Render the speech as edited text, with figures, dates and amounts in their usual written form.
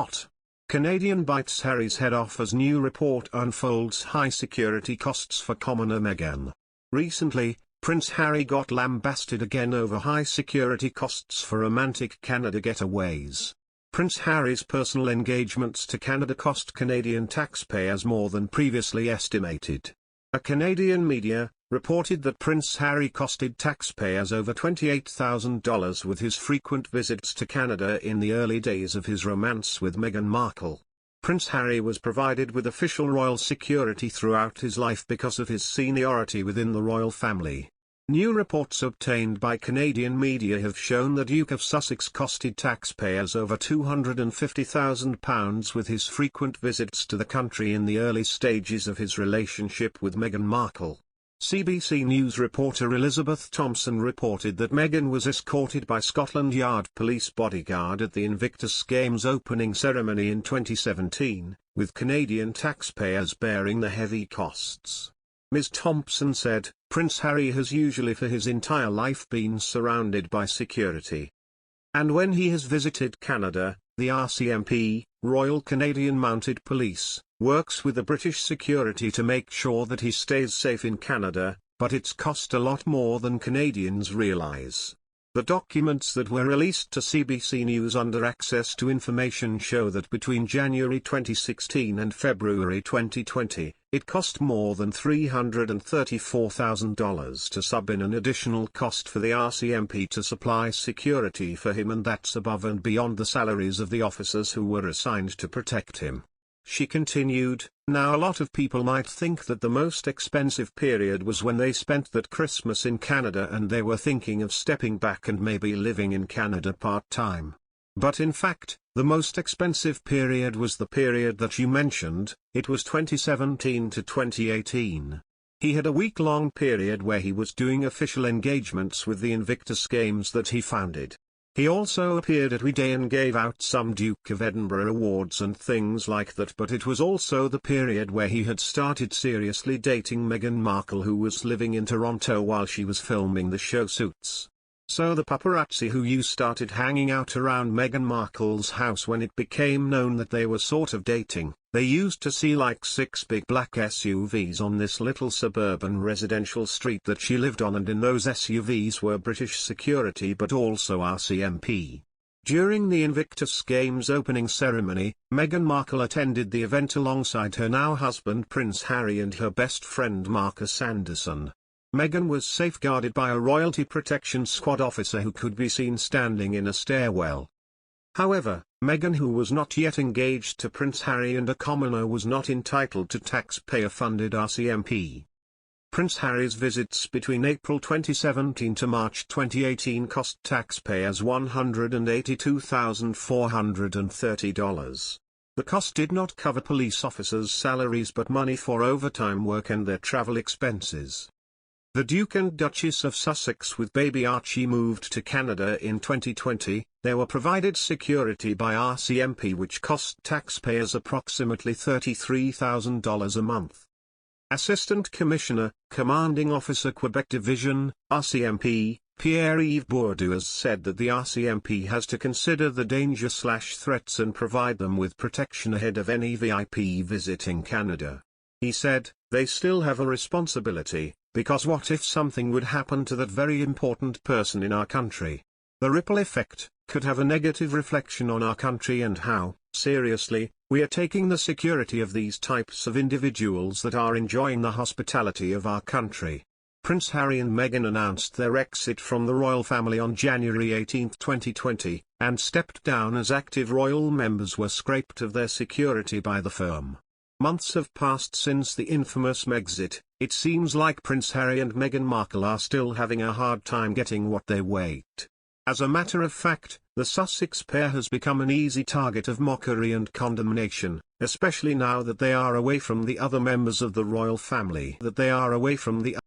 not. Canadian bites Harry's head off as new report unfolds high security costs for commoner Meghan. Recently, Prince Harry got lambasted again over high security costs for romantic Canada getaways. Prince Harry's personal engagements to Canada cost Canadian taxpayers more than previously estimated. A Canadian media reported that Prince Harry costed taxpayers over $28,000 with his frequent visits to Canada in the early days of his romance with Meghan Markle. Prince Harry was provided with official royal security throughout his life because of his seniority within the royal family. New reports obtained by Canadian media have shown the Duke of Sussex costed taxpayers over £250,000 with his frequent visits to the country in the early stages of his relationship with Meghan Markle. CBC News reporter Elizabeth Thompson reported that Meghan was escorted by Scotland Yard police bodyguard at the Invictus Games opening ceremony in 2017, with Canadian taxpayers bearing the heavy costs. Ms. Thompson said, "Prince Harry has usually for his entire life been surrounded by security. And when he has visited Canada, the RCMP, Royal Canadian Mounted Police, works with the British security to make sure that he stays safe in Canada, but it's cost a lot more than Canadians realise." The documents that were released to CBC News under access to information show that between January 2016 and February 2020, it cost more than $334,000 to sub in an additional cost for the RCMP to supply security for him, and that's above and beyond the salaries of the officers who were assigned to protect him. She continued, "Now a lot of people might think that the most expensive period was when they spent that Christmas in Canada and they were thinking of stepping back and maybe living in Canada part-time. But in fact, the most expensive period was the period that you mentioned. It was 2017 to 2018. He had a week-long period where he was doing official engagements with the Invictus Games that he founded. He also appeared every day and gave out some Duke of Edinburgh awards and things like that, but it was also the period where he had started seriously dating Meghan Markle, who was living in Toronto while she was filming the show Suits. So the paparazzi who started hanging out around Meghan Markle's house when it became known that they were sort of dating. They used to see like 6 big black SUVs on this little suburban residential street that she lived on, and in those SUVs were British security but also RCMP. During the Invictus Games opening ceremony, Meghan Markle attended the event alongside her now husband Prince Harry and her best friend Marcus Anderson. Meghan was safeguarded by a royalty protection squad officer who could be seen standing in a stairwell. However, Meghan, who was not yet engaged to Prince Harry and a commoner, was not entitled to taxpayer-funded RCMP. Prince Harry's visits between April 2017 to March 2018 cost taxpayers $182,430. The cost did not cover police officers' salaries but money for overtime work and their travel expenses. The Duke and Duchess of Sussex with baby Archie moved to Canada in 2020. They were provided security by RCMP, which cost taxpayers approximately $33,000 a month. Assistant Commissioner, Commanding Officer Quebec Division, RCMP, Pierre-Yves Bourdieu said that the RCMP has to consider the danger/threats and provide them with protection ahead of any VIP visiting Canada. He said, "They still have a responsibility, because what if something would happen to that very important person in our country? The ripple effect could have a negative reflection on our country and how seriously we are taking the security of these types of individuals that are enjoying the hospitality of our country." Prince Harry and Meghan announced their exit from the royal family on January 18, 2020, and stepped down as active royal members were scraped of their security by the firm. Months have passed since the infamous Megxit. It seems like Prince Harry and Meghan Markle are still having a hard time getting what they want. As a matter of fact, the Sussex pair has become an easy target of mockery and condemnation, especially now that they are away from the other members of the royal family.